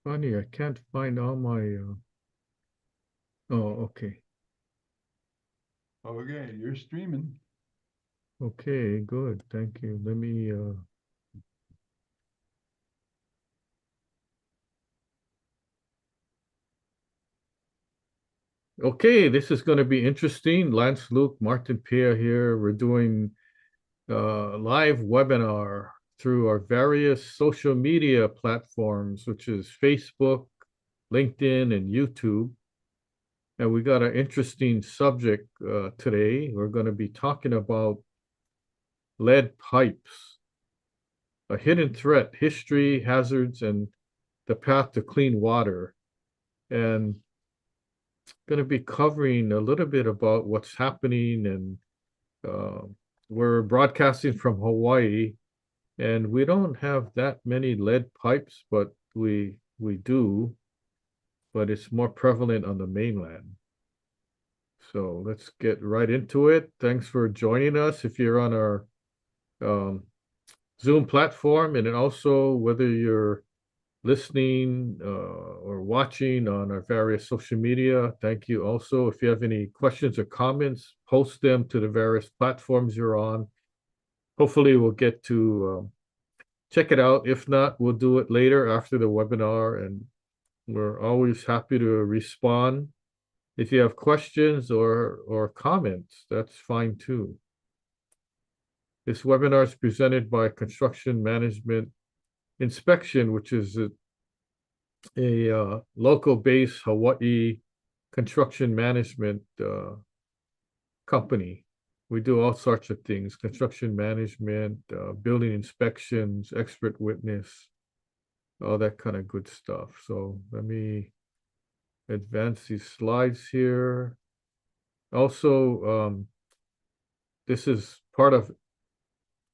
funny. I can't find all my. Oh, okay. Okay, you're streaming. Okay, good. Thank you. Let me. Okay, this is going to be interesting. Lance Luke, Martin Pierre here. We're doing live webinar through our various social media platforms, which is Facebook, LinkedIn, and YouTube. And we got an interesting subject today. We're going to be talking about lead pipes, a hidden threat, history, hazards, and the path to clean water. And going to be covering a little bit about what's happening. And uh, we're broadcasting from Hawaii, and we don't have that many lead pipes, but we do, but it's more prevalent on the mainland. So let's get right into it. Thanks for joining us. If you're on our um, Zoom platform, and then also whether you're listening or watching on our various social media, thank you also. If you have any questions or comments, post them to the various platforms you're on. Hopefully, we'll get to check it out. If not, we'll do it later after the webinar, and we're always happy to respond. If you have questions or comments, that's fine too. This webinar is presented by Construction Management Inspection, which is a local-based Hawaii construction management company. We do all sorts of things: construction management, building inspections, expert witness, all that kind of good stuff. So let me advance these slides here. Also, this is part of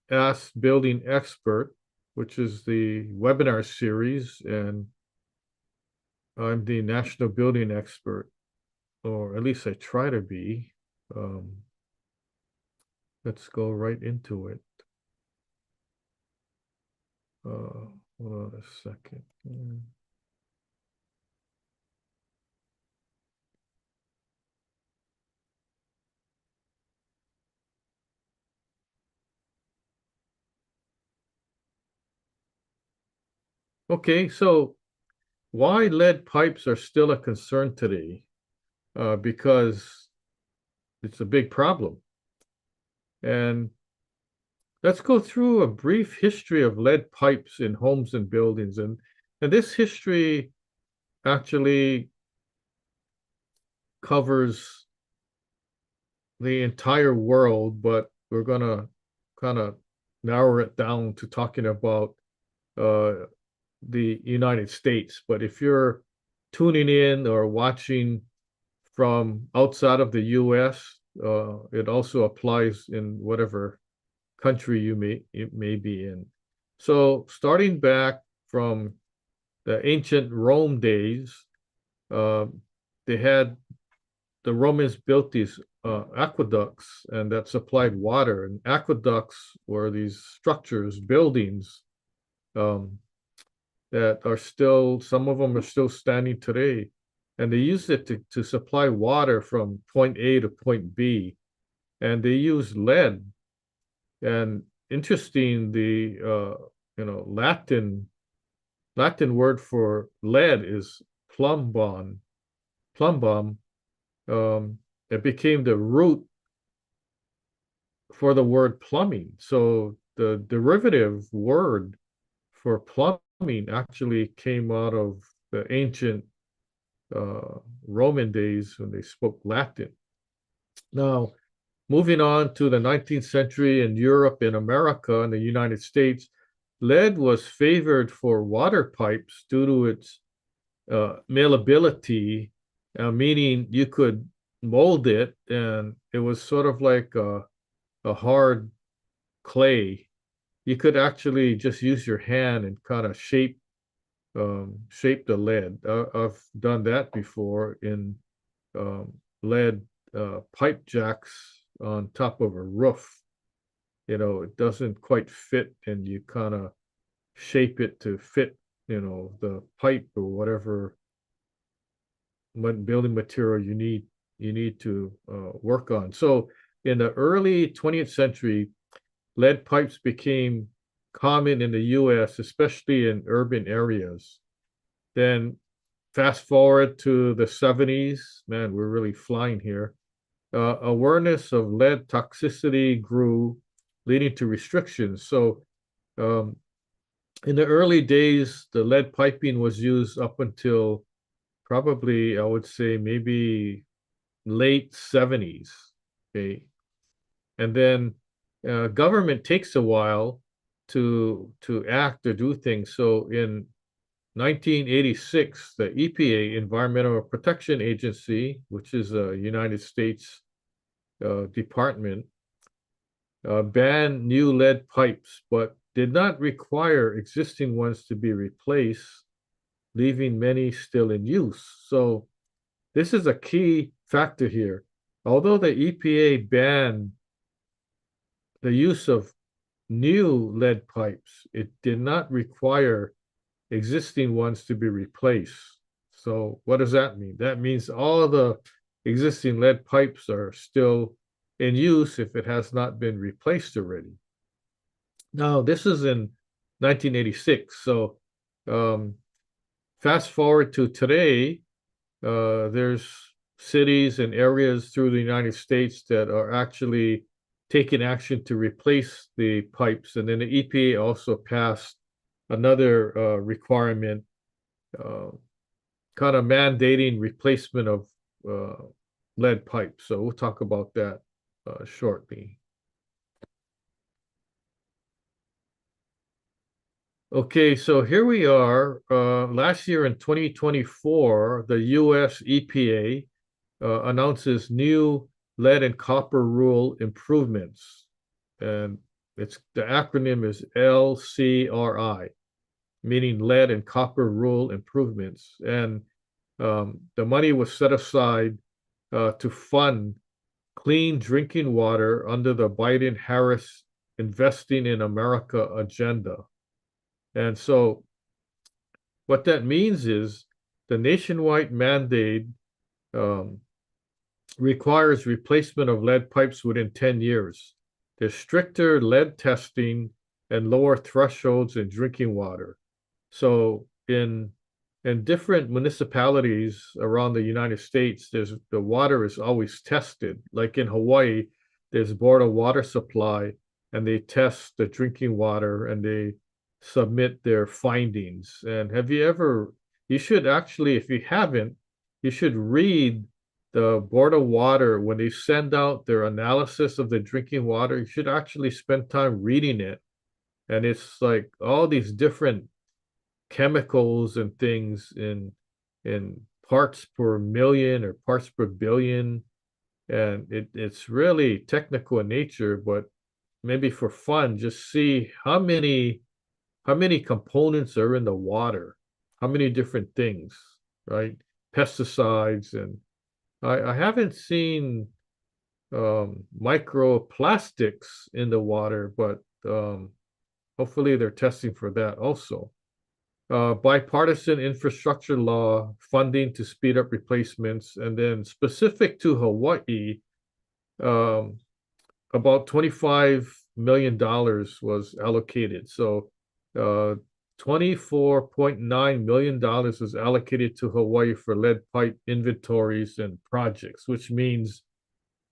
Ask Building Expert, which is the webinar series, and I'm the national building expert, or at least I try to be. Um, let's go right into it. Hold on a second. Okay, so why lead pipes are still a concern today? Because it's a big problem. And let's go through a brief history of lead pipes in homes and buildings. And this history actually covers the entire world, but we're gonna kind of narrow it down to talking about uh, the United States. But if you're tuning in or watching from outside of the US, it also applies in whatever country it may be in. So starting back from the ancient Rome days, uh, they had the Romans built these aqueducts and that supplied water. And aqueducts were these structures, buildings um, that are still, some of them are still standing today. And they used it to supply water from point A to point B. And they used lead. And interesting, the Latin word for lead is plumbum. Plumbum. It became the root for the word plumbing. So the derivative word for plumbing actually came out of the ancient Roman days when they spoke Latin. Now, moving on to the 19th century in Europe and America and the United States, lead was favored for water pipes due to its malleability, meaning you could mold it, and it was sort of like a hard clay. You could actually just use your hand and kind of shape the lead. I've done that before in lead pipe jacks on top of a roof. You know, it doesn't quite fit, and you kind of shape it to fit the pipe or whatever building material you need to work on. So in the early 20th century, lead pipes became common in the US, especially in urban areas. Then fast forward to the 70s, man, we're really flying here. Awareness of lead toxicity grew, leading to restrictions. So um, in the early days, the lead piping was used up until probably, I would say, maybe late 70s. Okay. And then government takes a while to act or do things. So in 1986, the EPA, Environmental Protection Agency, which is a United States department, banned new lead pipes, but did not require existing ones to be replaced, leaving many still in use. So this is a key factor here. Although the EPA banned the use of new lead pipes, it did not require existing ones to be replaced. So what does that mean? That means all the existing lead pipes are still in use if it has not been replaced already. Now, this is in 1986. So um, fast forward to today, there's cities and areas through the United States that are actually taking action to replace the pipes. And then the EPA also passed another requirement, uh, kind of mandating replacement of lead pipes. So we'll talk about that shortly. Okay, so here we are. Last year in 2024, the US EPA announces new lead and copper rule improvements. And the acronym is LCRI, meaning lead and copper rule improvements. And the money was set aside to fund clean drinking water under the Biden-Harris Investing in America agenda. And so what that means is the nationwide mandate um, requires replacement of lead pipes within 10 years. There's stricter lead testing and lower thresholds in drinking water. So in different municipalities around the United States, the water is always tested. Like in Hawaii, there's Board of Water Supply, and they test the drinking water and they submit their findings. And you should actually, if you haven't, you should read the Board of Water when they send out their analysis of the drinking water. You should actually spend time reading it. And it's like all these different chemicals and things in parts per million or parts per billion. And it's really technical in nature, but maybe for fun, just see how many components are in the water, how many different things, right? Pesticides, and I haven't seen microplastics in the water, but hopefully they're testing for that also. Bipartisan infrastructure law funding to speed up replacements, and then specific to Hawaii, um, about $25 million was allocated. So $24.9 million was allocated to Hawaii for lead pipe inventories and projects, which means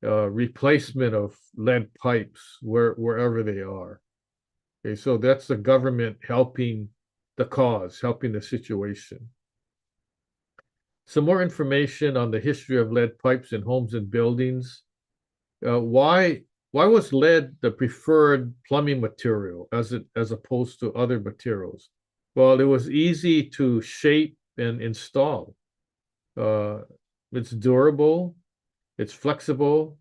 replacement of lead pipes wherever they are. Okay, so that's the government helping the cause, helping the situation. Some more information on the history of lead pipes in homes and buildings. Why was lead the preferred plumbing material as opposed to other materials? Well, it was easy to shape and install. Uh, it's durable, it's flexible,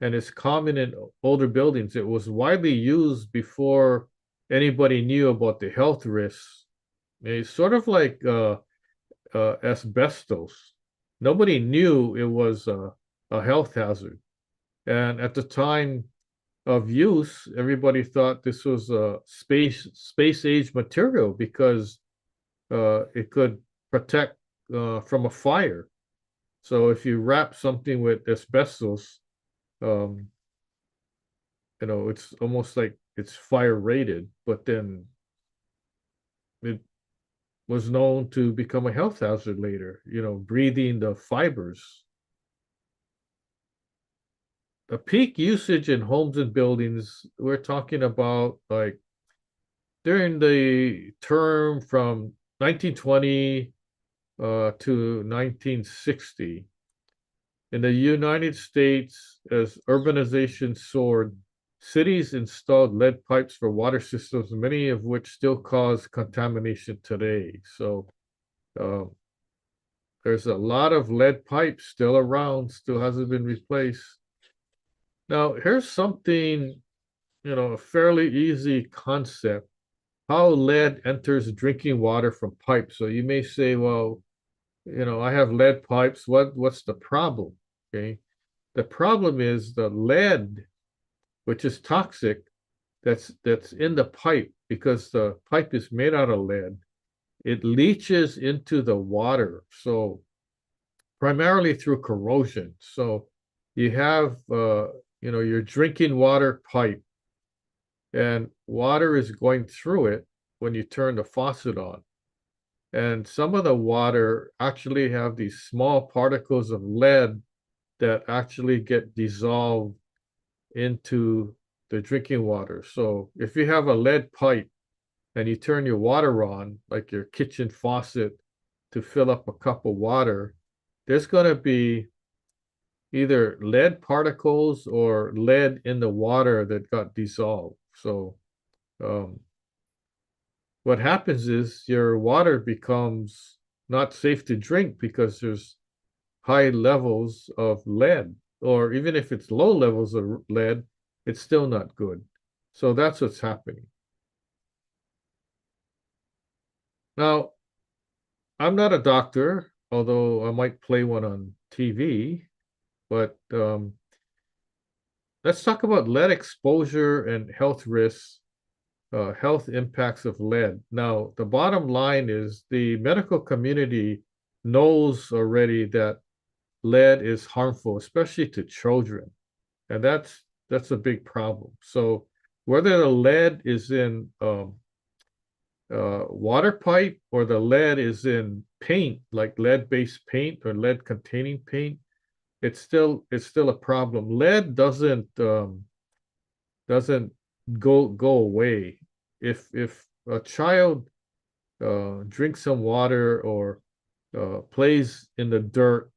and it's common in older buildings. It was widely used before anybody knew about the health risks. It's sort of like asbestos. Nobody knew it was a health hazard. And at the time of use, everybody thought this was a space age material because it could protect from a fire. So if you wrap something with asbestos, um, it's almost like it's fire rated, but then it was known to become a health hazard later, breathing the fibers. The peak usage in homes and buildings, we're talking about like during the term from 1920 to 1960. In the United States, as urbanization soared, cities installed lead pipes for water systems, many of which still cause contamination today. So uh, there's a lot of lead pipes still around, still hasn't been replaced. Now, here's something, a fairly easy concept, how lead enters drinking water from pipes. So you may say, well, I have lead pipes. What's the problem? Okay. The problem is the lead, which is toxic, that's in the pipe because the pipe is made out of lead. It leaches into the water. So primarily through corrosion. So you have your drinking water pipe and water is going through it when you turn the faucet on. And some of the water actually have these small particles of lead that actually get dissolved into the drinking water. So if you have a lead pipe and you turn your water on, like your kitchen faucet, to fill up a cup of water, there's going to be either lead particles or lead in the water that got dissolved. So um, what happens is your water becomes not safe to drink because there's high levels of lead, or even if it's low levels of lead, it's still not good. So that's what's happening. Now, I'm not a doctor, although I might play one on TV, but let's talk about lead exposure and health risks, health impacts of lead. Now, the bottom line is the medical community knows already that lead is harmful, especially to children. And that's a big problem. So whether the lead is in water pipe or the lead is in paint, like lead-based paint or lead-containing paint, it's still a problem. Lead doesn't go away. If a child drinks some water or plays in the dirt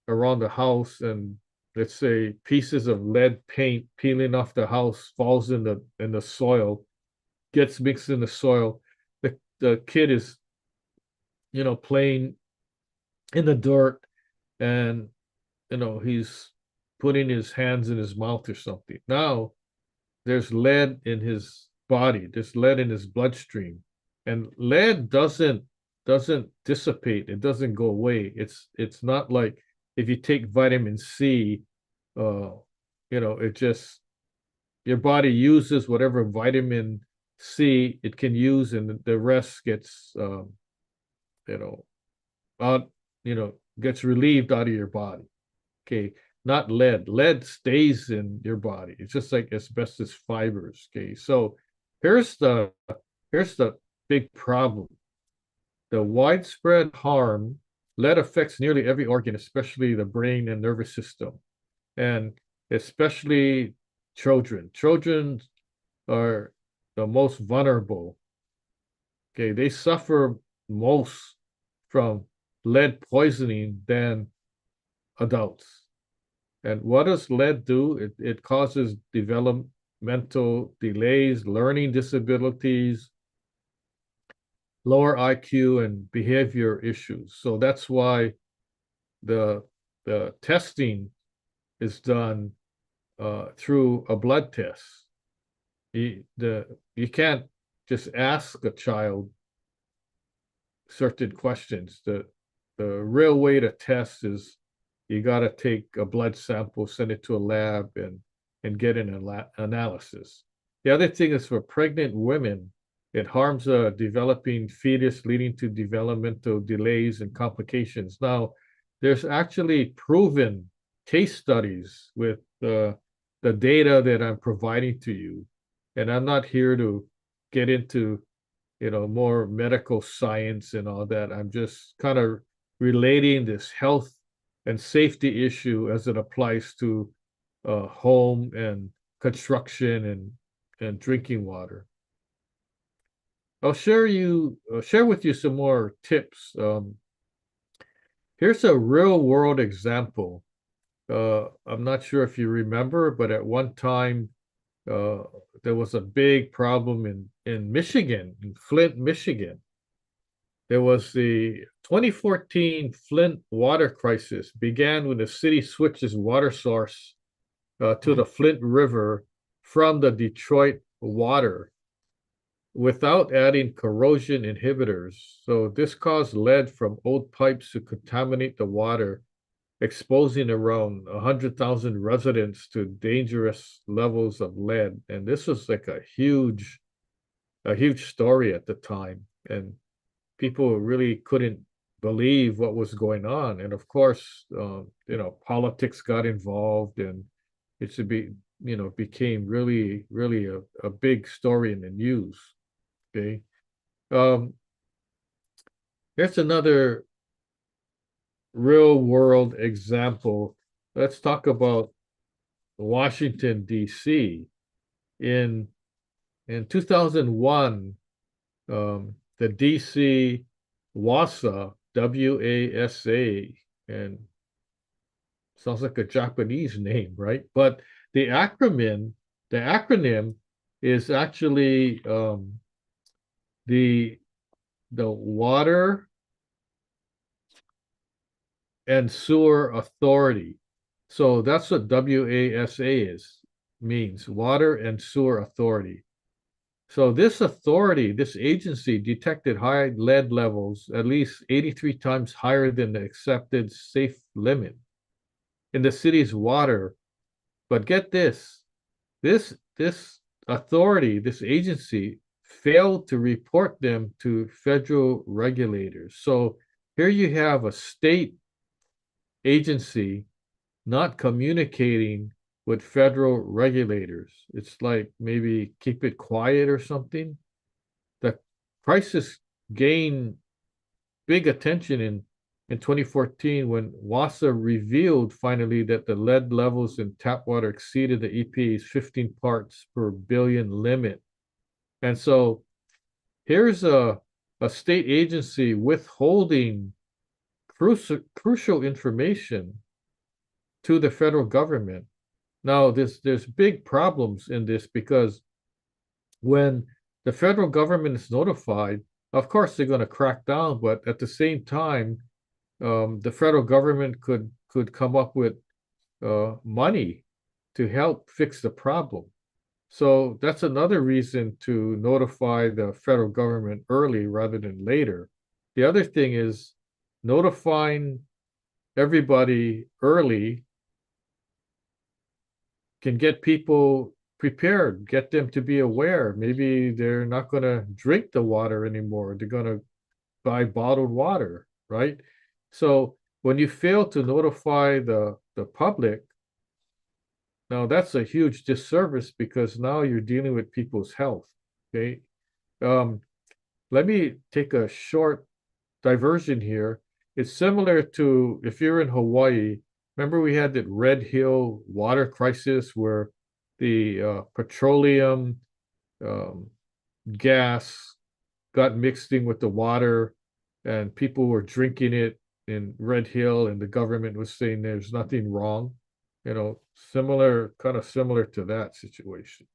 around the house and let's say pieces of lead paint peeling off the house falls in the soil, gets mixed in the soil, the kid is playing in the dirt and he's putting his hands in his mouth or something. Now there's lead in his body, there's lead in his bloodstream, and lead doesn't dissipate, it doesn't go away. It's not like if you take vitamin C, uh it just your body uses whatever vitamin C it can use and the rest gets you know out gets relieved out of your body. Okay, not lead. Lead stays in your body. It's just like asbestos fibers. Okay, so here's the here's the big problem. The widespread harm, lead affects nearly every organ, especially the brain and nervous system, and especially children. Children are the most vulnerable. Okay, they suffer most from lead poisoning than adults. And what does lead do? It causes developmental delays, learning disabilities, lower IQ, and behavior issues. So that's why the the testing is done through a blood test. You can't just ask a child certain questions. The real way to test is you got to take a blood sample, send it to a lab, and get an analysis. The other thing is for pregnant women, It harms a developing fetus, leading to developmental delays and complications. Now, there's actually proven case studies with the data that I'm providing to you. And I'm not here to get into, more medical science and all that. I'm just kind of relating this health and safety issue as it applies to home and construction and drinking water. I'll share with you some more tips. Here's a real world example. I'm not sure if you remember, but at one time, uh, there was a big problem in Michigan, in Flint, Michigan. There was the 2014 Flint water crisis began when the city switched its water source to the Flint River from the Detroit water without adding corrosion inhibitors. So this caused lead from old pipes to contaminate the water, exposing around 100,000 residents to dangerous levels of lead. And this was like a huge story at the time. And people really couldn't believe what was going on. And of course, politics got involved, and it should be, became really, really a big story in the news. Okay. Um, Here's another real world example. Let's talk about Washington, D.C. In 2001, the D.C. WASA, WASA, and sounds like a Japanese name, right? But the acronym is actually the Water and Sewer Authority. So that's what WASA means, Water and Sewer Authority. So this agency detected high lead levels at least 83 times higher than the accepted safe limit in the city's water. But get this authority, this agency failed to report them to federal regulators. So here you have a state agency not communicating with federal regulators. It's like maybe keep it quiet or something. The crisis gained big attention in 2014 when WASA revealed finally that the lead levels in tap water exceeded the EPA's 15 parts per billion limit. And so here's a state agency withholding crucial information to the federal government. Now, there's big problems in this because when the federal government is notified, of course they're going to crack down, but at the same time, the federal government could come up with money to help fix the problem. So that's another reason to notify the federal government early rather than later. The other thing is notifying everybody early can get people prepared, get them to be aware. Maybe they're not going to drink the water anymore. They're going to buy bottled water, right? So when you fail to notify the public, now that's a huge disservice because now you're dealing with people's health. Okay. Um, Let me take a short diversion here. It's similar to if you're in Hawaii. Remember, we had that Red Hill water crisis where the petroleum um, gas got mixed in with the water, and people were drinking it in Red Hill, and the government was saying there's nothing wrong. Kind of similar to that situation.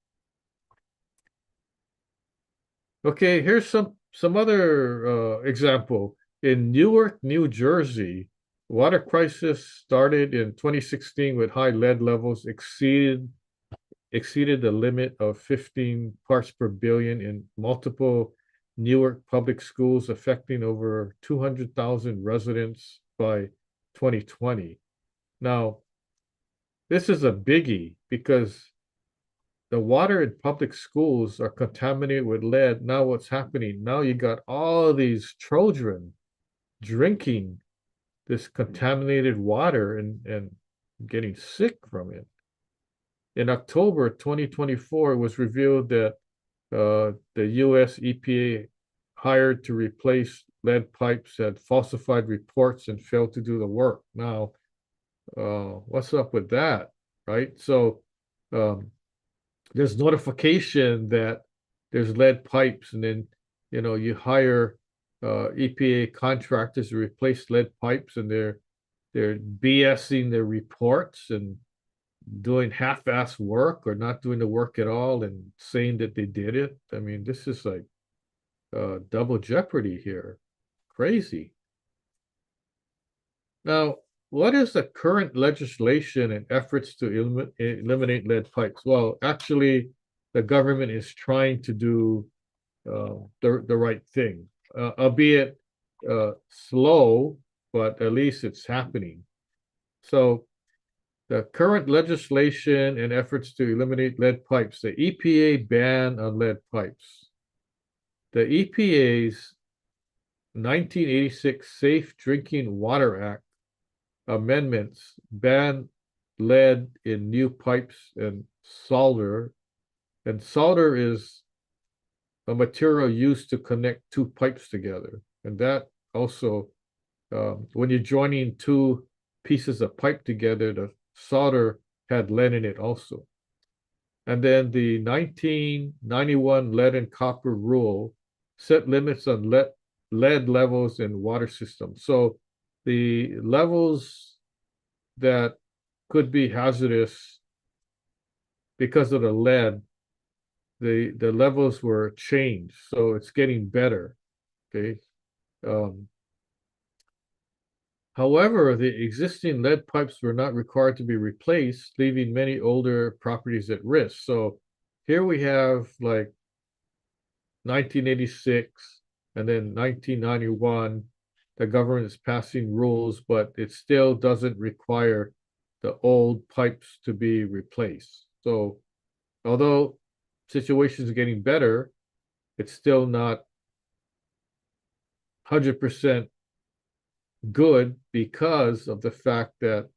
Okay, here's some other example. In Newark, New Jersey, water crisis started in 2016 with high lead levels exceeded the limit of 15 parts per billion in multiple Newark public schools, affecting over 200,000 residents by 2020. Now, this is a biggie because the water in public schools are contaminated with lead. Now what's happening? Now you got all these children drinking this contaminated water and getting sick from it. In October 2024, it was revealed that the US EPA hired to replace lead pipes had falsified reports and failed to do the work. Now, what's up with that, right? So there's notification that there's lead pipes, and then you hire EPA contractors to replace lead pipes, and they're BSing their reports and doing half-ass work or not doing the work at all and saying that they did it. I mean, this is like double jeopardy here. Crazy. Now, what is the current legislation and efforts to eliminate lead pipes? Well, actually, the government is trying to do the right thing, albeit slow, but at least it's happening. So the current legislation and efforts to eliminate lead pipes, the EPA ban on lead pipes. The EPA's 1986 Safe Drinking Water Act amendments ban lead in new pipes and solder. And solder is a material used to connect two pipes together. And that also, when you're joining two pieces of pipe together, the solder had lead in it also. And then the 1991 lead and copper rule set limits on lead levels in water systems. So the levels that could be hazardous because of the lead, the levels were changed. So it's getting better. Okay. However, the existing lead pipes were not required to be replaced, leaving many older properties at risk. So here we have like 1986 and then 1991, the government is passing rules, but it still doesn't require the old pipes to be replaced. So although situations are getting better, it's still not 100% good because of the fact that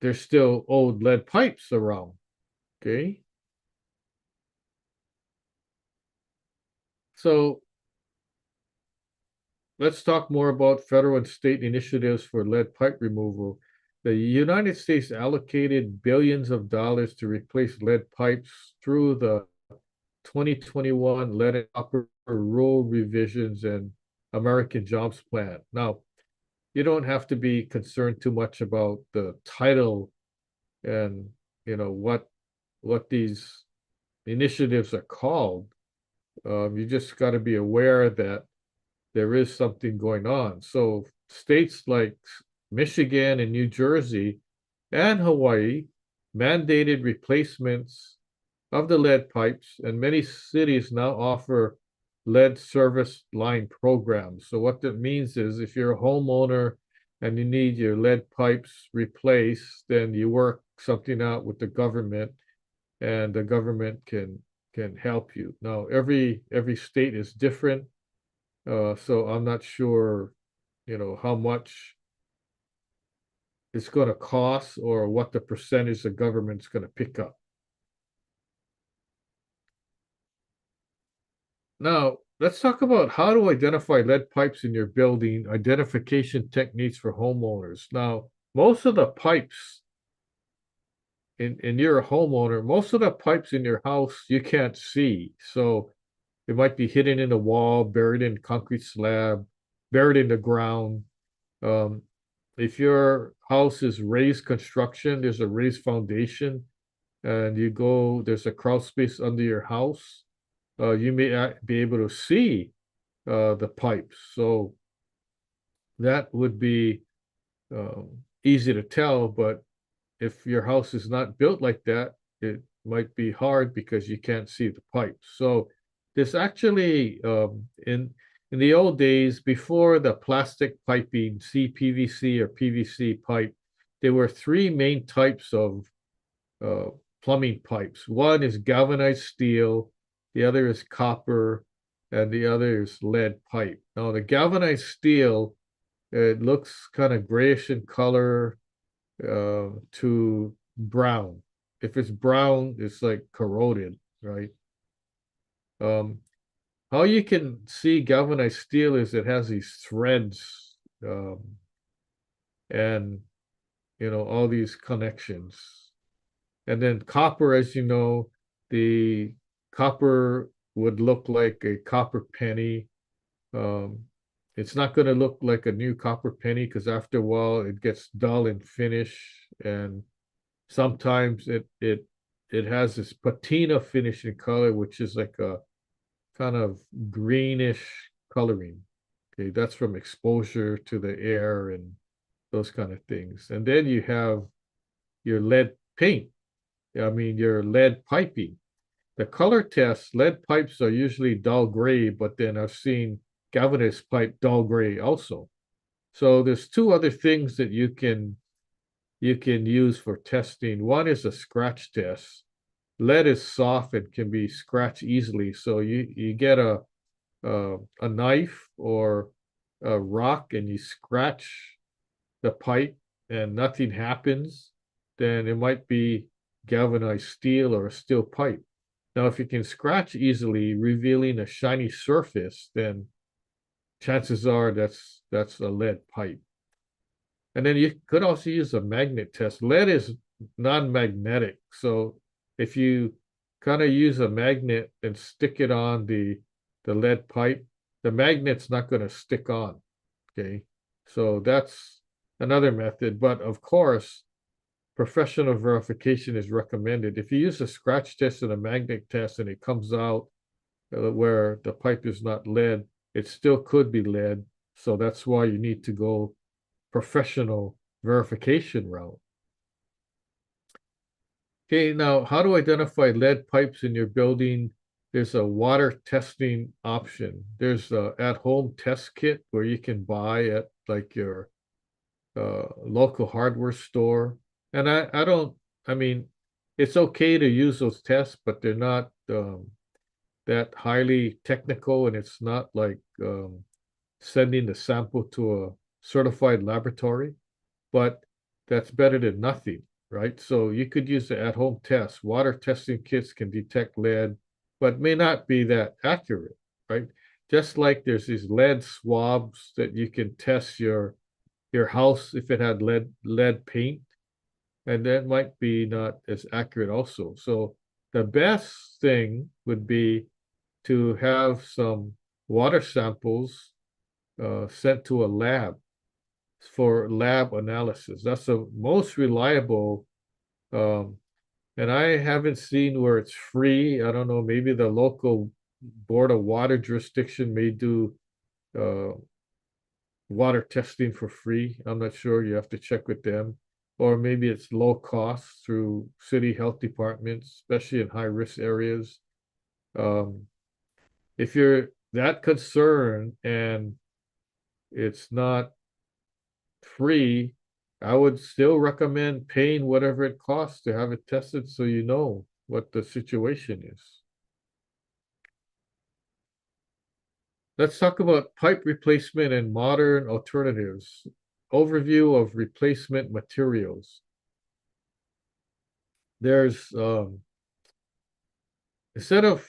there's still old lead pipes around. Okay. So let's talk more about federal and state initiatives for lead pipe removal. The United States allocated billions of dollars to replace lead pipes through the 2021 lead and copper rule revisions and American Jobs Plan. Now, you don't have to be concerned too much about the title and what these initiatives are called. You just got to be aware that there is something going on. So states like Michigan and New Jersey and Hawaii mandated replacements of the lead pipes, and many cities now offer lead service line programs. So what that means is if you're a homeowner and you need your lead pipes replaced, then you work something out with the government, and the government can help you. Now, every state is different, so I'm not sure, how much it's going to cost or what the percentage the government's going to pick up. Now, let's talk about how to identify lead pipes in your building, identification techniques for homeowners. Now, most of the pipes in you're a homeowner, most of the pipes in your house you can't see. So it might be hidden in a wall, buried in concrete slab, buried in the ground. If your house is raised construction, there's a raised foundation, and there's a crawl space under your house. You may be able to see the pipes. So that would be easy to tell, but if your house is not built like that, it might be hard because you can't see the pipes. So there's actually in the old days, before the plastic piping, CPVC or PVC pipe, there were three main types of plumbing pipes. One is galvanized steel, the other is copper, and the other is lead pipe. Now, the galvanized steel, it looks kind of grayish in color to brown. If it's brown, it's like corroded, right? Um, how you can see galvanized steel is it has these threads and all these connections. And then copper, as you know, the copper would look like a copper penny. Um, it's not going to look like a new copper penny because after a while it gets dull in finish, and sometimes it has this patina finish in color, which is like a kind of greenish coloring. Okay, that's from exposure to the air and those kind of things. And then you have your lead paint. I mean, your lead piping. The color test, lead pipes are usually dull gray, but then I've seen galvanized pipe dull gray also. So there's two other things that you can use for testing. One is a scratch test. Lead is soft and can be scratched easily. So you get a knife or a rock and you scratch the pipe and nothing happens, then it might be galvanized steel or a steel pipe. Now, if you can scratch easily, revealing a shiny surface, then chances are that's a lead pipe. And then you could also use a magnet test. Lead is non-magnetic, so if you kind of use a magnet and stick it on the lead pipe, the magnet's not going to stick on. Okay, so that's another method. But of course, professional verification is recommended. If you use a scratch test and a magnet test and it comes out where the pipe is not lead, it still could be lead. So that's why you need to go professional verification route. Okay, now how to identify lead pipes in your building? There's a water testing option. There's a at-home test kit where you can buy at like your local hardware store. And I mean, it's okay to use those tests, but they're not that highly technical, and it's not like sending the sample to a certified laboratory, but that's better than nothing, right? So you could use the at-home test. Water testing kits can detect lead, but may not be that accurate, right? Just like there's these lead swabs that you can test your house if it had lead paint, and that might be not as accurate also. So the best thing would be to have some water samples sent to a lab for lab analysis. That's the most reliable. Um, and I haven't seen where it's free. I don't know, maybe the local board of water jurisdiction may do uh, water testing for free. I'm not sure. You have to check with them. Or maybe it's low cost through city health departments, especially in high risk areas. Um, if you're that concerned and it's not free, I would still recommend paying whatever it costs to have it tested so you know what the situation is. Let's talk about pipe replacement and modern alternatives. Overview of replacement materials. There's instead of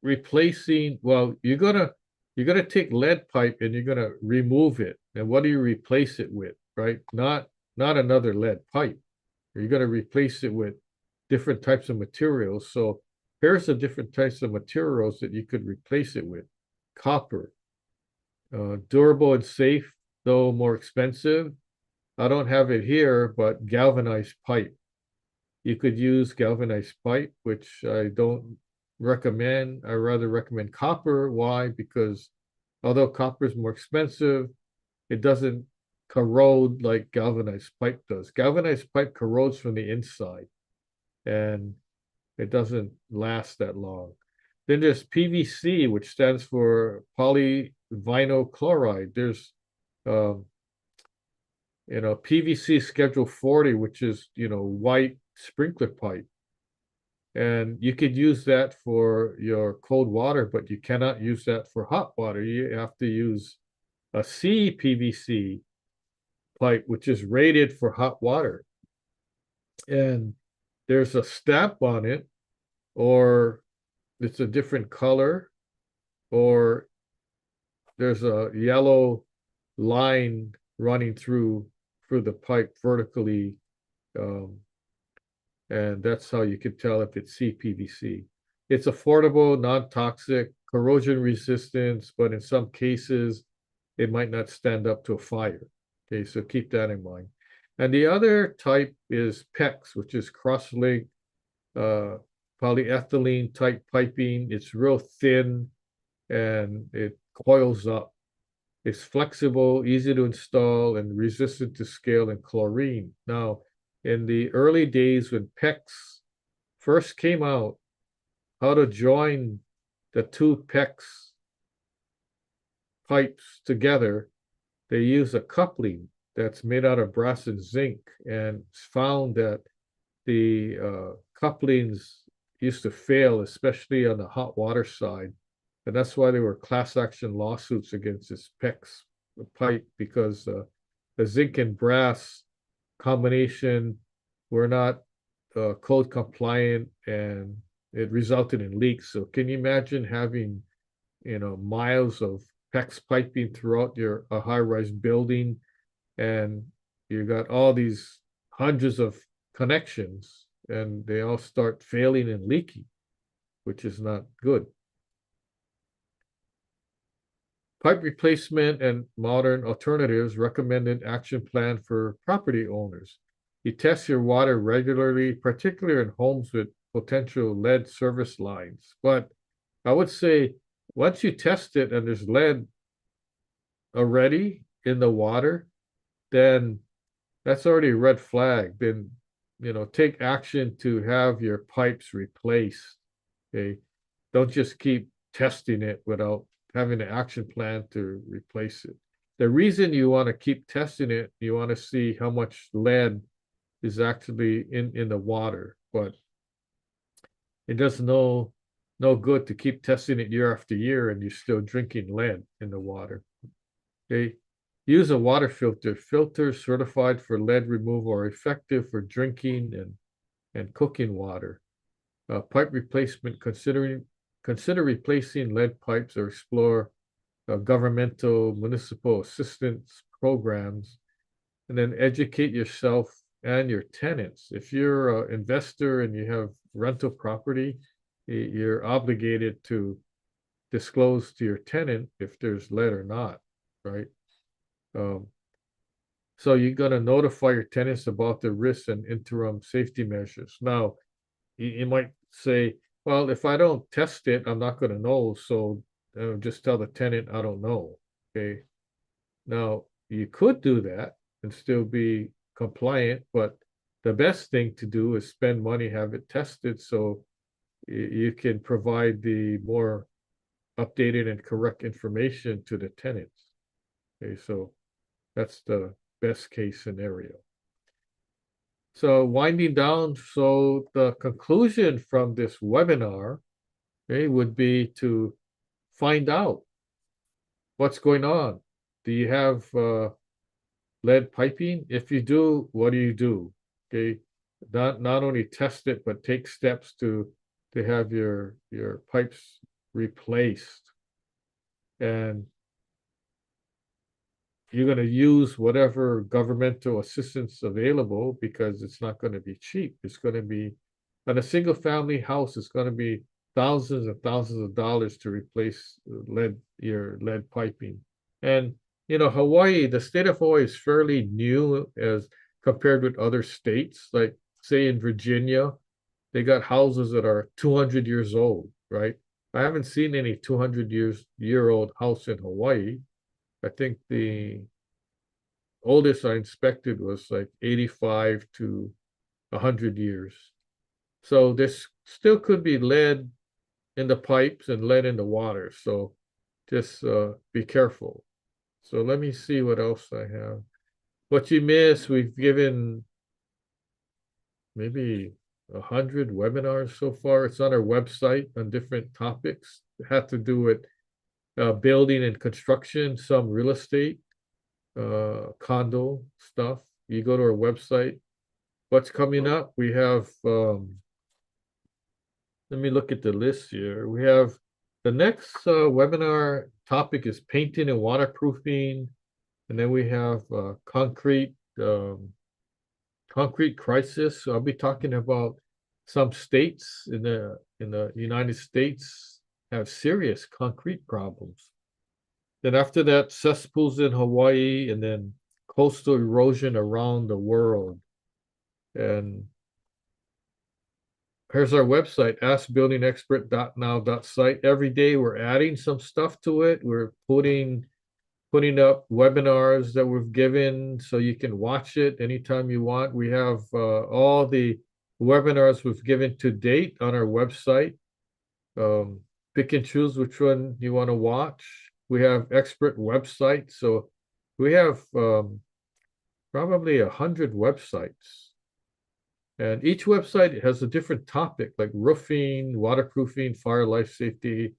replacing, well, you're gonna take lead pipe and you're gonna remove it. And what do you replace it with, right? Not another lead pipe. You're gonna replace it with different types of materials. So here's the different types of materials that you could replace it with. Copper, durable and safe, though more expensive. I don't have it here, but galvanized pipe. You could use galvanized pipe, which I don't recommend. I rather recommend copper. Why? Because although copper is more expensive, it doesn't corrode like galvanized pipe does. Galvanized pipe corrodes from the inside and it doesn't last that long. Then there's PVC, which stands for polyvinyl chloride. There's PVC Schedule 40, which is white sprinkler pipe. And you could use that for your cold water, but you cannot use that for hot water. You have to use a CPVC pipe, which is rated for hot water. And there's a stamp on it, or it's a different color, or there's a yellow line running through the pipe vertically, and that's how you can tell if it's CPVC. It's affordable, non-toxic, corrosion resistance, but in some cases, it might not stand up to a fire. Okay, so keep that in mind. And the other type is PEX, which is cross-linked polyethylene type piping. It's real thin and it coils up. It's flexible, easy to install, and resistant to scale and chlorine. Now, in the early days when PEX first came out, how to join the two PEX pipes together, they use a coupling that's made out of brass and zinc, and it's found that the couplings used to fail, especially on the hot water side. And that's why there were class action lawsuits against this PEX pipe, because the zinc and brass combination were not code compliant, and it resulted in leaks. So can you imagine having, miles of PEX piping throughout a high-rise building, and you got all these hundreds of connections, and they all start failing and leaking, which is not good. Pipe replacement and modern alternatives recommended action plan for property owners. You test your water regularly, particularly in homes with potential lead service lines. But I would say once you test it and there's lead already in the water, then that's already a red flag. Then, take action to have your pipes replaced. Okay. Don't just keep testing it without having an action plan to replace it. The reason you want to keep testing it, you want to see how much lead is actually in the water, but it does no good to keep testing it year after year and you're still drinking lead in the water. Okay. Use a water filter. Filters certified for lead removal are effective for drinking and cooking water. Pipe replacement, consider replacing lead pipes or explore governmental municipal assistance programs, and then educate yourself and your tenants. If you're an investor and you have rental property, you're obligated to disclose to your tenant if there's lead or not, right? So you're going to notify your tenants about the risks and interim safety measures. Now, you might say, well, if I don't test it, I'm not going to know. So just tell the tenant, I don't know. Okay. Now, you could do that and still be compliant, but the best thing to do is spend money, have it tested so you can provide the more updated and correct information to the tenants. Okay, so that's the best case scenario. So winding down, so the conclusion from this webinar, okay, would be to find out what's going on. Do you have lead piping? If you do, what do you do? Okay, not only test it, but take steps to have your pipes replaced. And you're going to use whatever governmental assistance available, because it's not going to be cheap. It's going to be, on a single family house, it's going to be thousands and thousands of dollars to replace your lead piping. And Hawaii, the state of Hawaii is fairly new as compared with other states. Like say in Virginia, they got houses that are 200 years old, right? I haven't seen any 200-year-old house in Hawaii. I think the oldest I inspected was like 85 to 100 years. So this still could be lead in the pipes and lead in the water. So just be careful. So let me see what else I have. What you missed, we've given maybe 100 webinars so far. It's on our website on different topics. It had to do with building and construction, some real estate, condo stuff. You go to our website. What's coming up? We have, let me look at the list here. We have the next webinar topic is painting and waterproofing. And then we have concrete crisis. So I'll be talking about some states in the United States have serious concrete problems. Then after that, cesspools in Hawaii, and then coastal erosion around the world. And here's our website, askbuildingexpert.now.site. Every day we're adding some stuff to it. We're putting up webinars that we've given so you can watch it anytime you want. We have all the webinars we've given to date on our website. Pick and choose which one you want to watch. We have expert websites. So we have probably 100 websites. And each website has a different topic like roofing, waterproofing, fire life safety,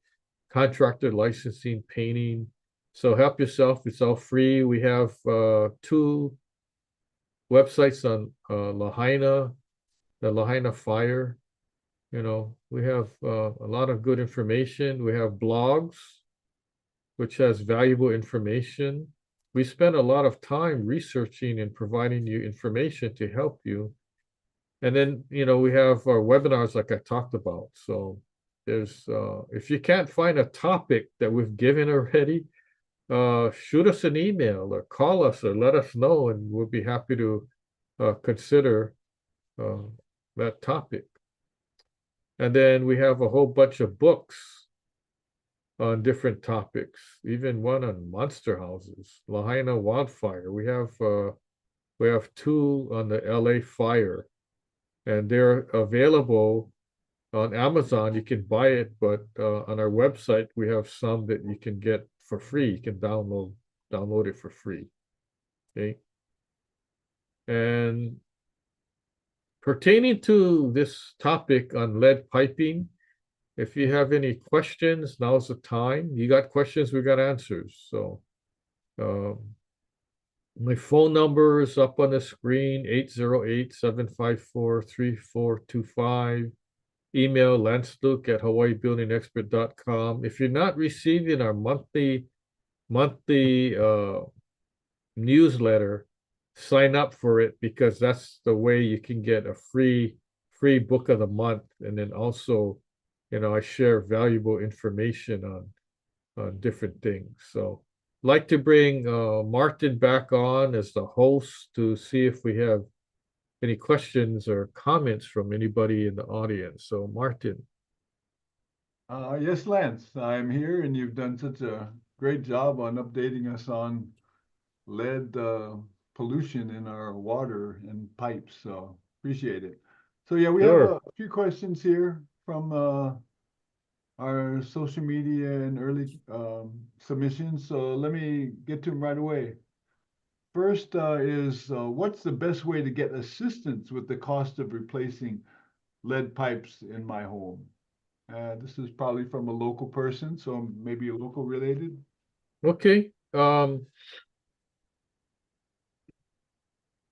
contractor licensing, painting. So help yourself. It's all free. We have 2 websites on Lahaina, the Lahaina fire. You know, we have a lot of good information. We have blogs, which has valuable information. We spend a lot of time researching and providing you information to help you. And then, you know, we have our webinars like I talked about. So there's, if you can't find a topic that we've given already, shoot us an email or call us or let us know, and we'll be happy to consider that topic. And then we have a whole bunch of books on different topics, even one on monster houses, Lahaina wildfire. We have 2 on the LA fire, and they're available on Amazon. You can buy it, but on our website we have some that you can get for free. You can download it for free. Okay. And pertaining to this topic on lead piping, if you have any questions, now's the time. You got questions, we got answers. So my phone number is up on the screen, 808-754-3425. Email lanceluke@hawaiibuildingexpert.com. If you're not receiving our monthly newsletter, sign up for it, because that's the way you can get a free book of the month. And then also, you know, I share valuable information on different things. So I'd like to bring Martin back on as the host to see if we have any questions or comments from anybody in the audience. So Martin. Yes, Lance, I'm here, and you've done such a great job on updating us on lead pollution in our water and pipes. So appreciate it. So yeah, we have Sure. a few questions here from our social media and early submissions. So let me get to them right away. First is what's the best way to get assistance with the cost of replacing lead pipes in my home? This is probably from a local person, so maybe a local related. Okay.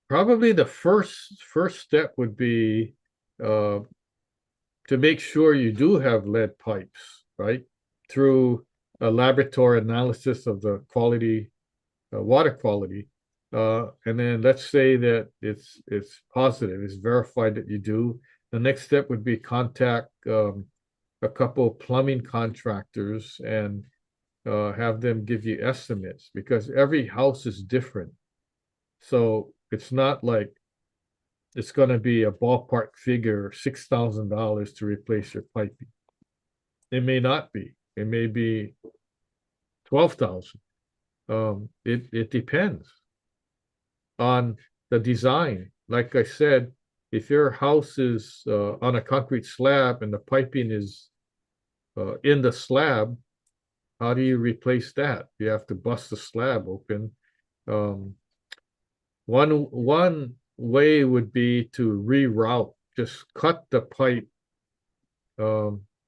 Probably the first step would be to make sure you do have lead pipes, right? Through a laboratory analysis of the quality, water quality. And then let's say that it's positive, it's verified that you do. The next step would be contact a couple of plumbing contractors and have them give you estimates, because every house is different. So it's not like it's going to be a ballpark figure, $6,000 to replace your piping. It may not be. It may be 12,000. It depends on the design. Like I said, if your house is on a concrete slab and the piping is in the slab, how do you replace that? You have to bust the slab open. One way would be to reroute just cut the pipe,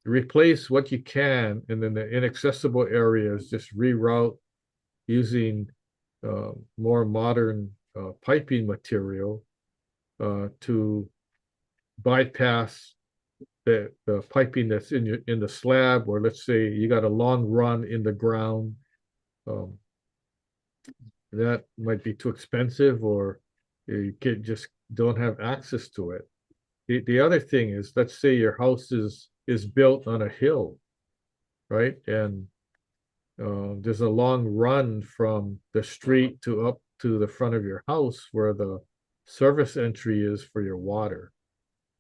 replace what you can, and then the inaccessible areas just reroute using more modern piping material to bypass the piping that's in the slab, or let's say you got a long run in the ground. That might be too expensive, or you just don't have access to it. The other thing is, let's say your house is built on a hill, right? And there's a long run from the street to up to the front of your house where the service entry is for your water.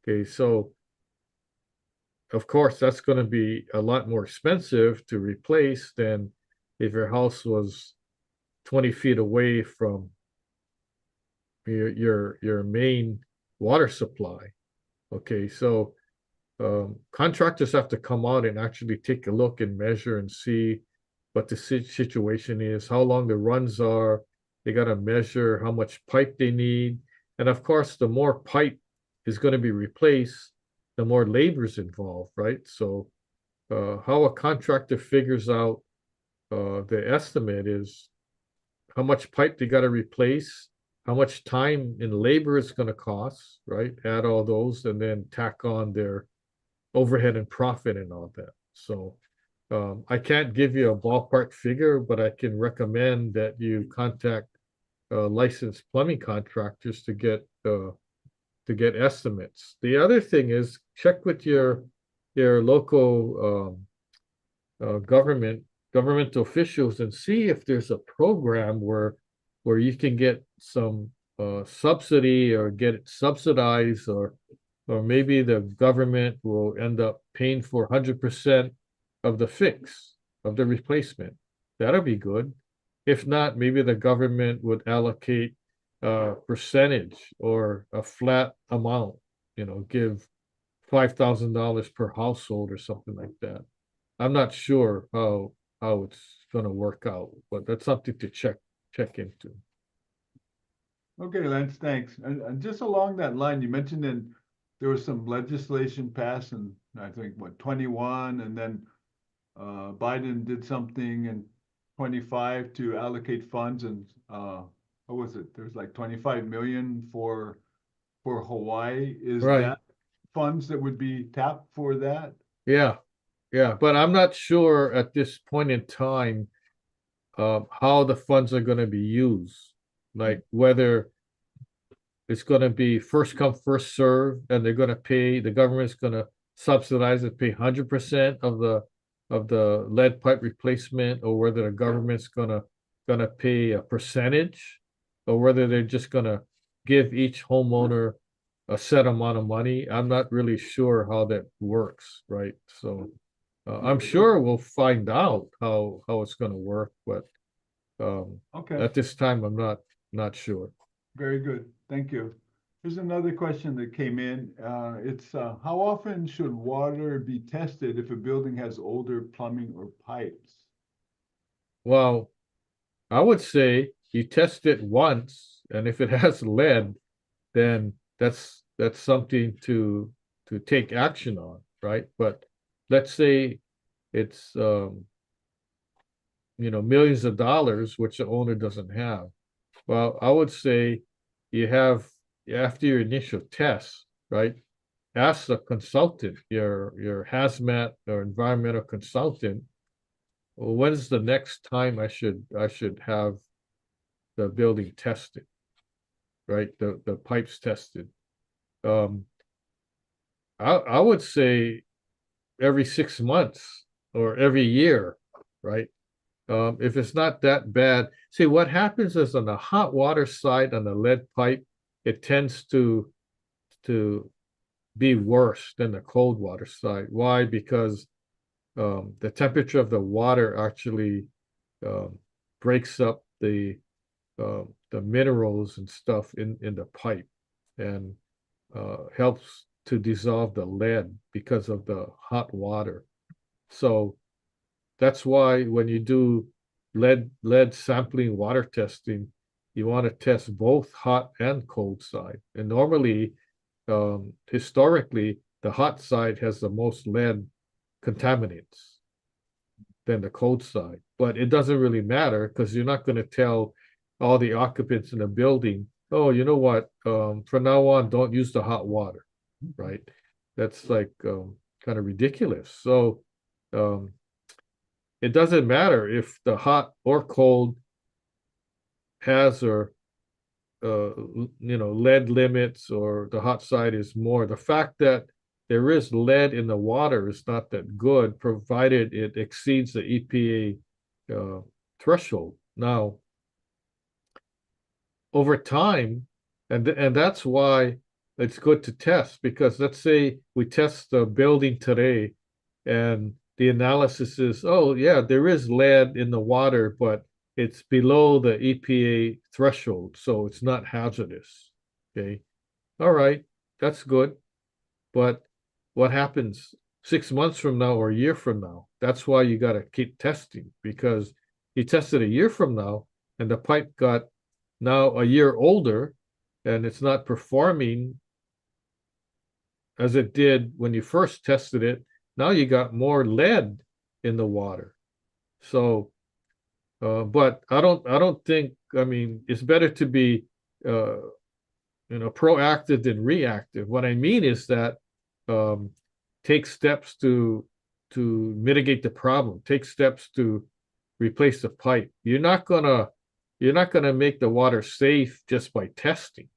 Okay, so of course that's going to be a lot more expensive to replace than if your house was 20 feet away from your main water supply. Okay, so contractors have to come out and actually take a look and measure and see what the situation is, how long the runs are. They got to measure how much pipe they need. And of course, the more pipe is going to be replaced, the more labor is involved, right? So how a contractor figures out the estimate is how much pipe they got to replace, how much time and labor it's going to cost, right? Add all those and then tack on their overhead and profit and all that. So I can't give you a ballpark figure, but I can recommend that you contact licensed plumbing contractors to get estimates. The other thing is check with your local governmental officials and see if there's a program where you can get some subsidy or get it subsidized, or maybe the government will end up paying for 100% of the fix, of the replacement. That'll be good. If not, maybe the government would allocate a percentage or a flat amount, give $5,000 per household or something like that. I'm not sure how it's going to work out, but that's something to check into. Okay, Lance, thanks. And just along that line, you mentioned there was some legislation passed in, I think, 21, and then Biden did something in 25 to allocate funds, and what was it? There's like 25 million for Hawaii. Is Right. that funds that would be tapped for that? Yeah, but I'm not sure at this point in time how the funds are going to be used, like whether it's going to be first come, first serve, and they're going to pay, the government's going to subsidize and pay 100% of the lead pipe replacement, or whether the government's going to pay a percentage, or whether they're just going to give each homeowner a set amount of money. I'm not really sure how that works, right? So I'm sure we'll find out how it's going to work, but Okay, at this time I'm not sure. very good. Thank you. Here's another question that came in. It's how often should water be tested if a building has older plumbing or pipes? Well, I would say you test it once, and if it has lead, then that's something to take action on, right? But let's say it's millions of dollars, which the owner doesn't have. Well, I would say you have, after your initial test, right? Ask the consultant, your hazmat or environmental consultant, well, when's the next time I should have the building tested, right? The pipes tested. I would say every 6 months or every year, right? If it's not that bad. See, what happens is on the hot water side, on the lead pipe, it tends to be worse than the cold water side. Why? Because the temperature of the water actually breaks up the minerals and stuff in the pipe, and helps to dissolve the lead because of the hot water. So that's why when you do lead sampling water testing, you want to test both hot and cold side. And normally historically, the hot side has the most lead contaminants than the cold side. But it doesn't really matter because you're not going to tell all the occupants in the building, oh, you know what? From now on, don't use the hot water, right? That's like kind of ridiculous. So um, it doesn't matter if the hot or cold has or lead limits or the hot side is more. The fact that there is lead in the water is not that good, provided it exceeds the EPA threshold. Now, over time, and that's why it's good to test, because let's say we test the building today and the analysis is, oh yeah, there is lead in the water, but it's below the EPA threshold, so it's not hazardous. Okay. All right, that's good. But what happens 6 months from now or a year from now? That's why you got to keep testing, because you tested a year from now and the pipe got now a year older and it's not performing as it did when you first tested it. Now you got more lead in the water. So, but I don't think, I mean, it's better to be, proactive than reactive. What I mean is that um, take steps to mitigate the problem. Take steps to replace the pipe. You're not gonna make the water safe just by testing.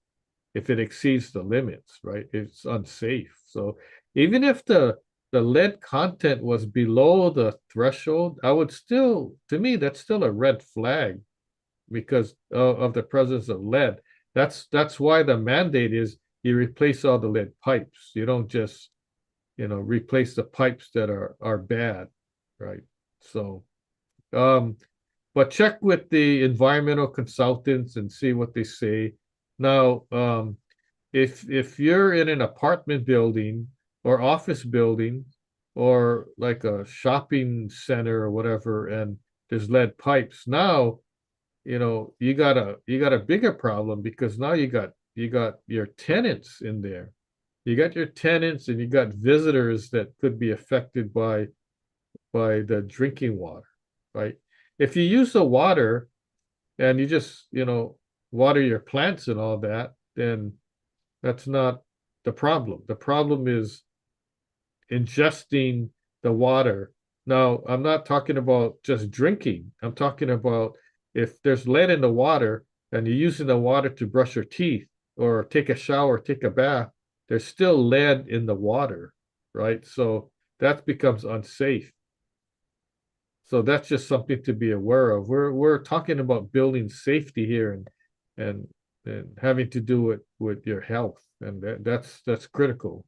If it exceeds the limits, right? It's unsafe. So even if the lead content was below the threshold, I would still, to me, that's still a red flag because of the presence of lead. That's why the mandate is you replace all the lead pipes. You don't just, replace the pipes that are bad, right? So, um, but check with the environmental consultants and see what they say. Now, if you're in an apartment building or office building or like a shopping center or whatever, and there's lead pipes, now you got a bigger problem because now you got your tenants in there. You got your tenants and you got visitors that could be affected by the drinking water, right? If you use the water and you just, water your plants and all that, then that's not the problem. The problem is ingesting the water. Now, I'm not talking about just drinking. I'm talking about if there's lead in the water and you're using the water to brush your teeth or take a shower, take a bath, there's still lead in the water, right? So that becomes unsafe. So that's just something to be aware of. We're talking about building safety here and and having to do it with your health, and that's critical.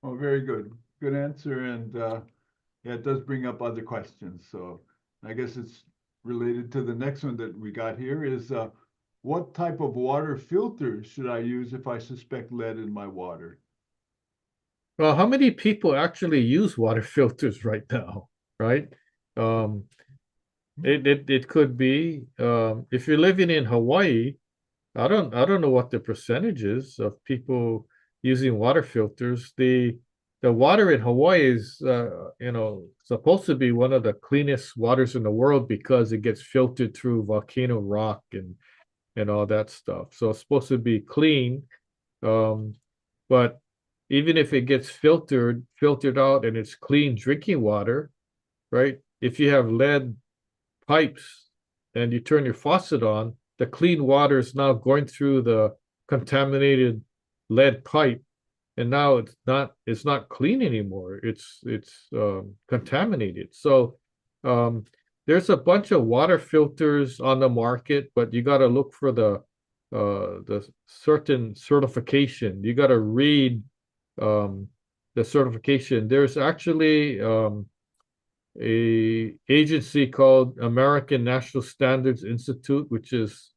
Oh, very good. Good answer. And yeah, it does bring up other questions. So I guess it's related to the next one that we got here is what type of water filter should I use if I suspect lead in my water? Well, how many people actually use water filters right now, right? Um, it could be if you're living in Hawaii, I don't know what the percentage is of people using water filters. The water in Hawaii is supposed to be one of the cleanest waters in the world because it gets filtered through volcano rock and all that stuff. So it's supposed to be clean. Um, but even if it gets filtered out and it's clean drinking water, right? If you have lead pipes and you turn your faucet on, the clean water is now going through the contaminated lead pipe, and now it's not clean anymore. It's contaminated. So um, there's a bunch of water filters on the market, but you got to look for the certain certification. You got to read um, the certification. There's actually a agency called American National Standards Institute, which is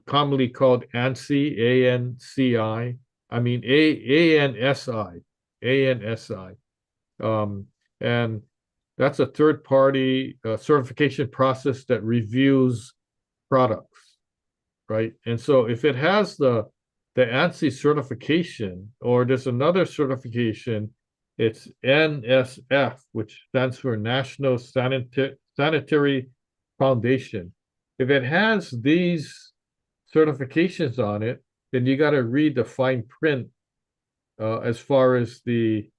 commonly called ANSI, ANCI. I mean ANSI, ANSI. Um, and that's a third party certification process that reviews products, right? And so if it has the ANSI certification, or there's another certification. It's NSF, which stands for National Sanitary Foundation. If it has these certifications on it, then you got to read the fine print as far as the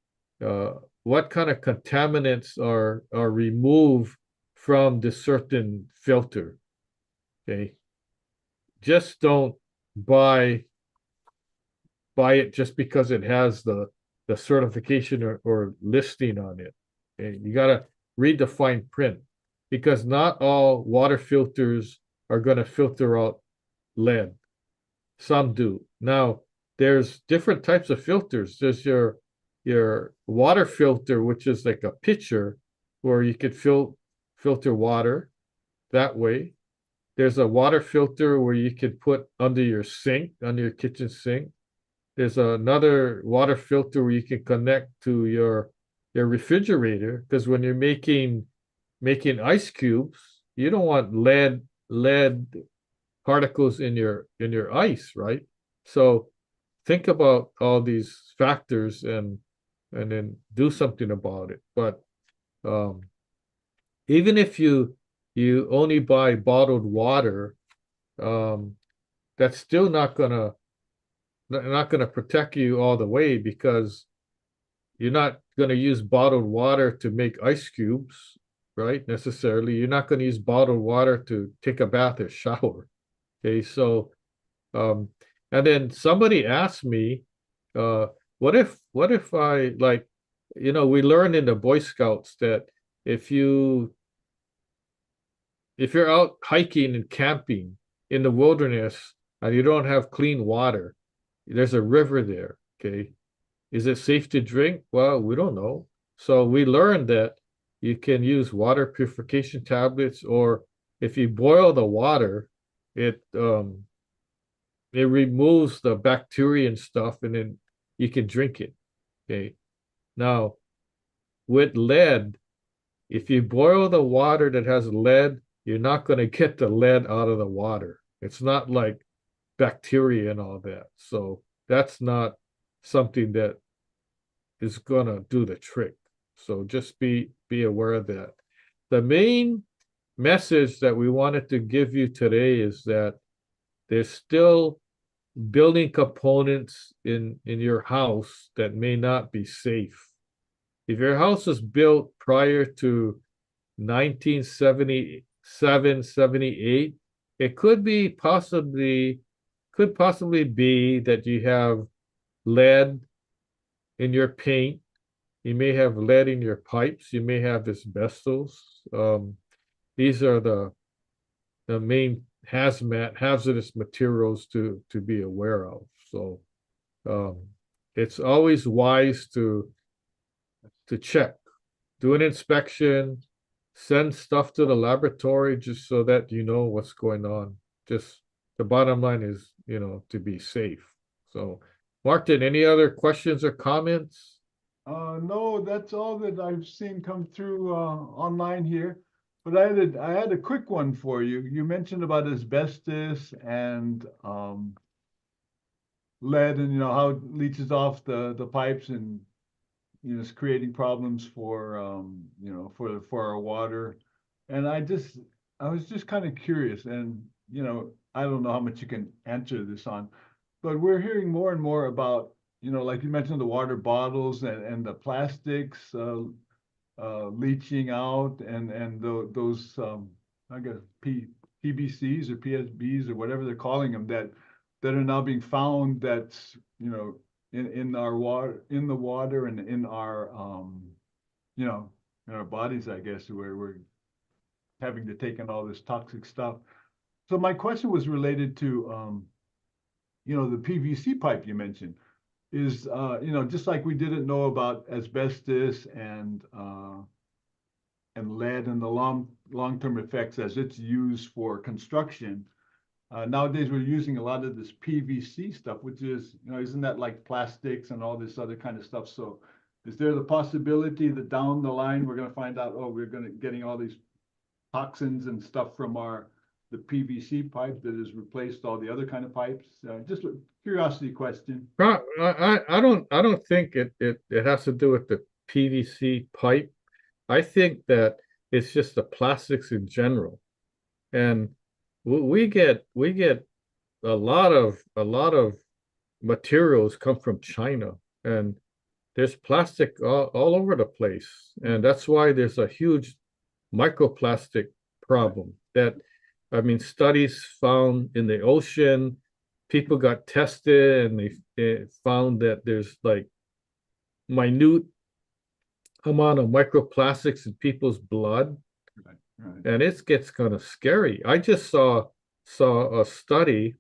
what kind of contaminants are removed from the certain filter. Okay, just don't buy it just because it has the certification or listing on it. Okay, you got to read the fine print because not all water filters are going to filter out lead. Some do. Now, there's different types of filters. There's your water filter, which is like a pitcher where you could filter water that way. There's a water filter where you could put under your sink, under your kitchen sink. There's another water filter where you can connect to your refrigerator, because when you're making ice cubes, you don't want lead particles in your ice, right? So think about all these factors and then do something about it. But even if you only buy bottled water, that's still not gonna protect you all the way, because you're not gonna use bottled water to make ice cubes, right? Necessarily, you're not gonna use bottled water to take a bath or shower. Okay, so and then somebody asked me, what if I, like, we learned in the Boy Scouts that if you're out hiking and camping in the wilderness and you don't have clean water, there's a river there, okay? Is it safe to drink? Well, we don't know. So we learned that you can use water purification tablets, or if you boil the water, it removes the bacteria and stuff, and then you can drink it. Okay. Now, with lead, if you boil the water that has lead, you're not going to get the lead out of the water. It's not like bacteria and all that. So that's not something that is going to do the trick. So just be aware of that. The main message that we wanted to give you today is that there's still building components in your house that may not be safe. If your house was built prior to 1977, 78, it could possibly be that you have lead in your paint. You may have lead in your pipes. You may have asbestos. These are the main hazardous materials to be aware of. So it's always wise to check, do an inspection, send stuff to the laboratory just so that you know what's going on. Just the bottom line is, to be safe. So, Martin, any other questions or comments? No, that's all that I've seen come through online here. But I had a quick one for you. You mentioned about asbestos and lead, and how it leaches off the pipes, and it's creating problems for for our water. And I was just kind of curious, and I don't know how much you can answer this on, but we're hearing more and more about, like you mentioned, the water bottles and the plastics leaching out, and those I guess PBCs or PSBs or whatever they're calling them, that are now being found, that's in our water, in the water, and in our in our bodies, I guess, where we're having to take in all this toxic stuff. So my question was related to the PVC pipe you mentioned. Is just like we didn't know about asbestos and lead and the long-term effects as it's used for construction. Nowadays, we're using a lot of this PVC stuff, which is, isn't that like plastics and all this other kind of stuff? So is there the possibility that down the line, we're going to find out, oh, we're getting all these toxins and stuff from our the PVC pipe that has replaced all the other kind of pipes? Just a curiosity question. I don't think it has to do with the PVC pipe. I think that it's just the plastics in general. And we get a lot of materials come from China, and there's plastic all over the place. And that's why there's a huge microplastic problem that, I mean, studies found in the ocean, people got tested and they found that there's like minute amount of microplastics in people's blood, Right, right. and it gets kind of scary. I just saw a study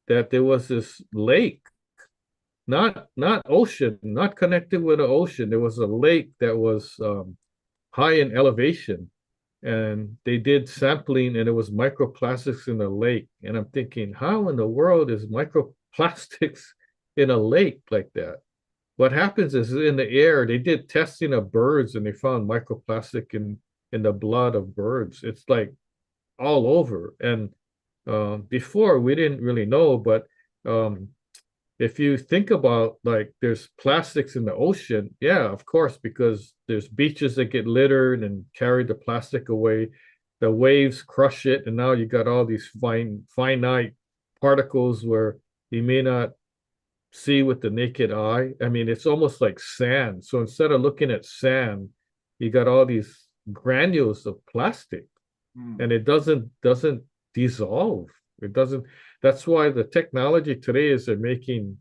that there was this lake, not ocean, not connected with the ocean. There was a lake that was high in elevation, and they did sampling, and it was microplastics in the lake. And I'm thinking, how in the world is microplastics in a lake like that? What happens is in the air, they did testing of birds and they found microplastic in the blood of birds. It's like all over. And before we didn't really know, but if you think about, like, there's plastics in the ocean, yeah, of course, because there's beaches that get littered and carry the plastic away. The waves crush it, and now you got all these finite particles where you may not see with the naked eye. I mean, it's almost like sand. So instead of looking at sand, you got all these granules of plastic, and it doesn't dissolve. It doesn't. That's why the technology today is they're making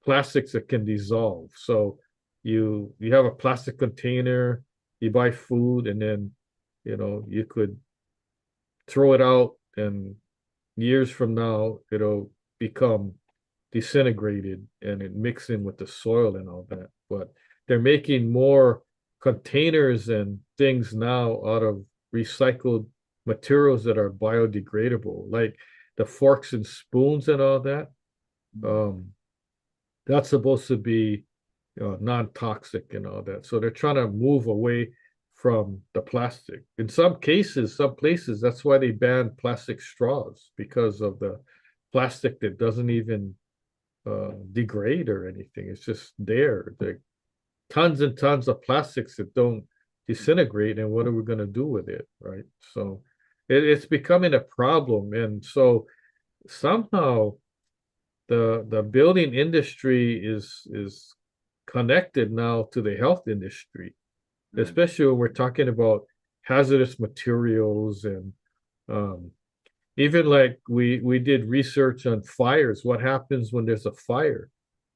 plastics that can dissolve. So you have a plastic container, you buy food, and then you could throw it out, and years from now it'll become disintegrated and it mix in with the soil and all that. But they're making more containers and things now out of recycled materials that are biodegradable, like the forks and spoons and all that. That's supposed to be non-toxic and all that. So they're trying to move away from the plastic. In some cases, some places, that's why they ban plastic straws, because of the plastic that doesn't even degrade or anything. It's just there. There tons and tons of plastics that don't disintegrate, and what are we going to do with it, right? So it's becoming a problem, and so somehow the building industry is connected now to the health industry, especially when we're talking about hazardous materials, and even like we did research on fires. What happens when there's a fire?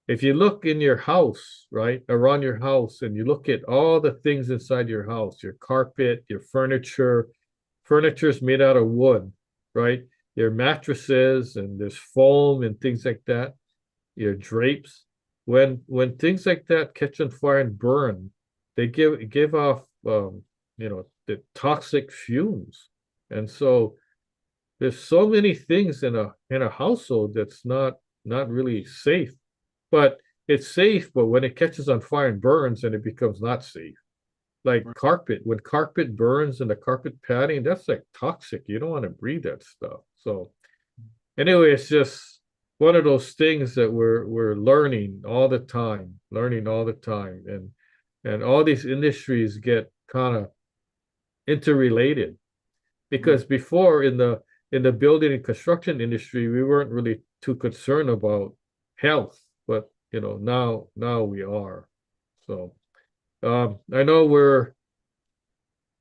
If you look in your house, right, around your house, and you look at all the things inside your house, your carpet, your furniture is made out of wood, right? Your mattresses, and there's foam and things like that, your drapes. When things like that catch on fire and burn, they give off the toxic fumes. And so there's so many things in a household that's not really safe. But it's safe, but when it catches on fire and burns, then it becomes not safe. Like carpet, when carpet burns and the carpet padding, that's like toxic. You don't want to breathe that stuff. So anyway, it's just one of those things that we're learning all the time, and all these industries get kind of interrelated, because before in the building and construction industry, we weren't really too concerned about health, but now we are. So I know we're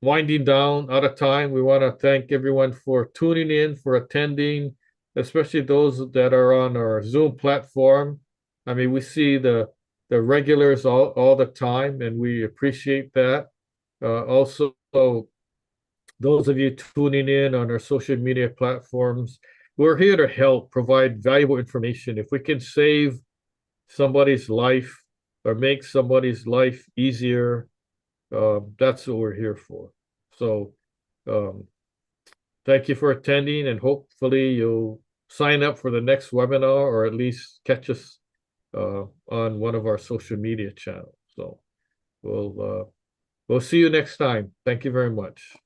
winding down, out of time. We want to thank everyone for tuning in, for attending, especially those that are on our Zoom platform. I mean, we see the regulars all the time, and we appreciate that. Also, those of you tuning in on our social media platforms, we're here to help provide valuable information. If we can save somebody's life or make somebody's life easier, that's what we're here for. So thank you for attending, and hopefully you'll sign up for the next webinar, or at least catch us on one of our social media channels. So we'll see you next time. Thank you very much.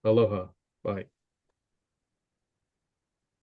Aloha. Bye.